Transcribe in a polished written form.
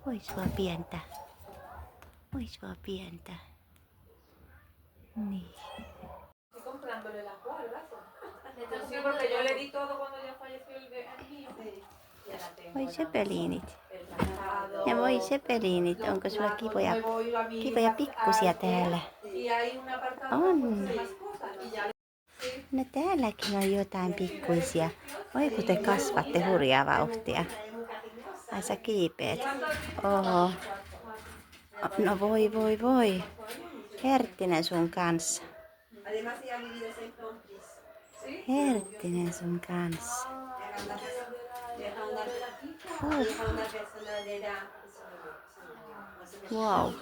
Oi sua pientä. Oi sua pientä. Niin. Comprándole la cuadra. Sí, porque yo le di todo cuando ya falleció el mío. Voi sepelinit. Ja voi sepelinit. Onko sulla kivoja pikkusia täällä? On. No täälläkin on jotain pikkuisia. Oi kun te kasvatte hurjaa vauhtia. Ai sä kiipeet. Oho. No voi. Herttinen sun kanssa. Herttinen sun kanssa. Wow.